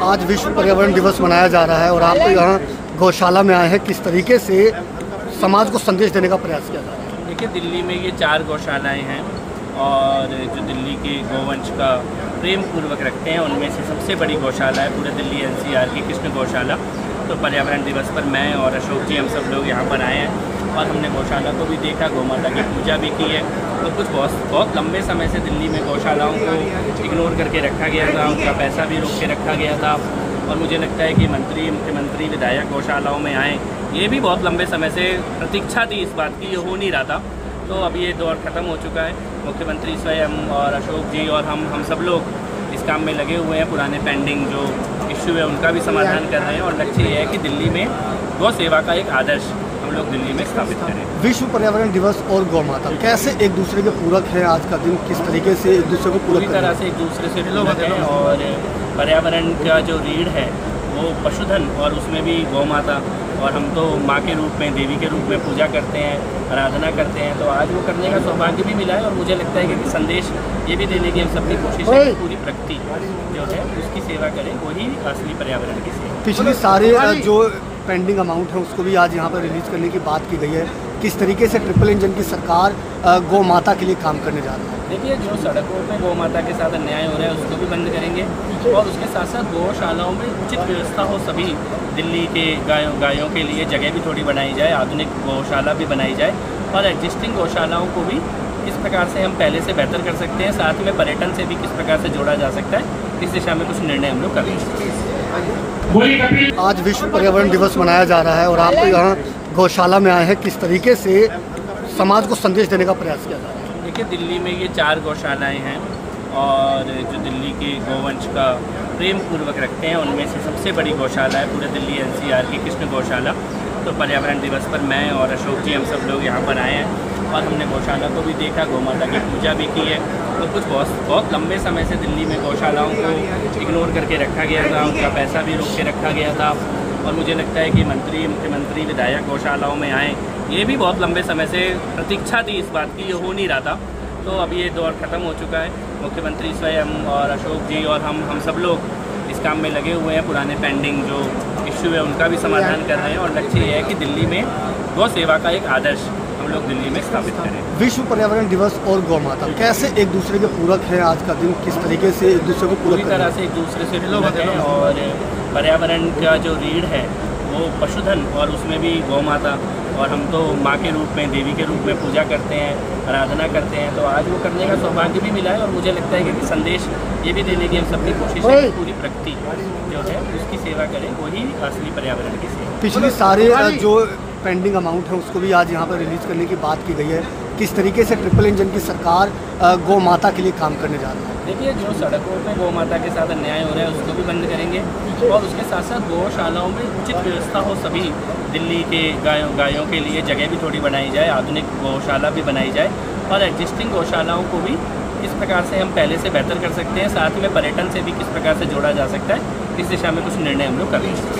आज विश्व पर्यावरण दिवस मनाया जा रहा है और आप यहाँ गौशाला में आए हैं, किस तरीके से समाज को संदेश देने का प्रयास किया जा रहा है? देखिए, दिल्ली में ये 4 गौशालाएं हैं और जो दिल्ली के गौवंश का प्रेम पूर्वक रखते हैं उनमें से सबसे बड़ी गौशाला है पूरे दिल्ली एनसीआर की कृष्ण गौशाला। तो पर्यावरण दिवस पर मैं और अशोक जी हम सब लोग यहाँ पर आए हैं और हमने गौशाला को भी देखा, गौ माता की पूजा भी की है। तो कुछ बहुत लंबे समय से दिल्ली में गौशालाओं को इग्नोर करके रखा गया था, उनका पैसा भी रोक के रखा गया था और मुझे लगता है कि मंत्री, मुख्यमंत्री, विधायक गौशालाओं में आए, ये भी बहुत लंबे समय से प्रतीक्षा थी इस बात की, ये हो नहीं रहा था। तो अब ये दौर ख़त्म हो चुका है। मुख्यमंत्री स्वयं और अशोक जी और हम सब लोग इस काम में लगे हुए हैं। पुराने पेंडिंग जो इश्यू है उनका भी समाधान कर रहे हैं और लक्ष्य ये है कि दिल्ली में गौ सेवा का एक आदर्श हम लोग दिल्ली में स्थापित करें। विश्व पर्यावरण दिवस और गौ माता कैसे एक दूसरे के पूरक है? आज का दिन किस तरीके से एक दूसरे को पूरी तरह से एक दूसरे से पूरक है और पर्यावरण का जो रीढ़ है वो पशुधन और उसमें भी गौ माता, और हम तो माँ के रूप में, देवी के रूप में पूजा करते हैं, आराधना करते हैं। तो आज वो करने का सौभाग्य भी मिला है और मुझे लगता है कि संदेश ये भी देने की हम सबकी कोशिश है कि पूरी प्रकृति जो है उसकी सेवा करें, वही असली पर्यावरण की सेवा। पिछले सारे जो पेंडिंग अमाउंट है उसको भी आज यहाँ पर रिलीज करने की बात की गई है। किस तरीके से ट्रिपल इंजन की सरकार गौ माता के लिए काम करने जा रही है? देखिए, जो सड़कों पे गौ माता के साथ अन्याय हो रहा है उसको भी बंद करेंगे और उसके साथ साथ गौशालाओं में उचित व्यवस्था हो। सभी दिल्ली के गायों के लिए जगह भी थोड़ी बनाई जाए, आधुनिक गौशाला भी बनाई जाए और एग्जिस्टिंग गौशालाओं को भी किस प्रकार से हम पहले से बेहतर कर सकते हैं, साथ में पर्यटन से भी किस प्रकार से जोड़ा जा सकता है, इस दिशा में कुछ निर्णय हम लोग करेंगे। आज विश्व पर्यावरण दिवस मनाया जा रहा है और आप यहाँ गौशाला में आए हैं, किस तरीके से समाज को संदेश देने का प्रयास किया जा रहा है? देखिए, दिल्ली में ये 4 गौशालाएं हैं और जो दिल्ली के गौवंश का प्रेम पूर्वक रखते हैं उनमें से सबसे बड़ी गौशाला है पूरे दिल्ली एनसीआर की कृष्ण गौशाला। तो पर्यावरण दिवस पर मैं और अशोक जी हम सब लोग यहाँ पर आए हैं और हमने गौशाला को भी देखा, गौ माता की पूजा भी की है। तो कुछ बहुत लंबे समय से दिल्ली में गौशालाओं को इग्नोर करके रखा गया था, उनका पैसा भी रोक के रखा गया था और मुझे लगता है कि मंत्री, मुख्यमंत्री, विधायक गौशालाओं में आए, ये भी बहुत लंबे समय से प्रतीक्षा थी इस बात की, ये हो नहीं रहा था। तो अब ये दौर ख़त्म हो चुका है। मुख्यमंत्री स्वयं और अशोक जी और हम सब लोग इस काम में लगे हुए हैं। पुराने पेंडिंग जो इश्यू है उनका भी समाधान कर रहे हैं और लक्ष्य ये है कि दिल्ली में गौ सेवा का एक आदर्श हम लोग दिल्ली में स्थापित करें। विश्व पर्यावरण दिवस और गौ माता कैसे एक दूसरे के पूरक है? आज का दिन किस तरीके से एक दूसरे को पूरी तरह से एक दूसरे से पूरक है और पर्यावरण का जो रीढ़ है वो पशुधन और उसमें भी गौ माता, और हम तो माँ के रूप में, देवी के रूप में पूजा करते हैं, आराधना करते हैं। तो आज वो करने का सौभाग्य भी मिला है और मुझे लगता है कि संदेश ये भी देने की हम सबकी कोशिश है कि पूरी प्रकृति जो है उसकी सेवा करें, वही असली पर्यावरण की सेवा। पिछले सारे जो पेंडिंग अमाउंट है उसको भी आज यहाँ पर रिलीज करने की बात की गई है। किस तरीके से ट्रिपल इंजन की सरकार गौ माता के लिए काम करने जा रही है? देखिए, जो सड़कों पे गौ माता के साथ अन्याय हो रहा है उसको भी बंद करेंगे और उसके साथ साथ गौशालाओं में उचित व्यवस्था हो। सभी दिल्ली के गायों के लिए जगह भी थोड़ी बनाई जाए, आधुनिक गौशाला भी बनाई जाए और एग्जिस्टिंग गौशालाओं को भी किस प्रकार से हम पहले से बेहतर कर सकते हैं, साथ में पर्यटन से भी किस प्रकार से जोड़ा जा सकता है, इस दिशा में कुछ निर्णय हम लोग करेंगे।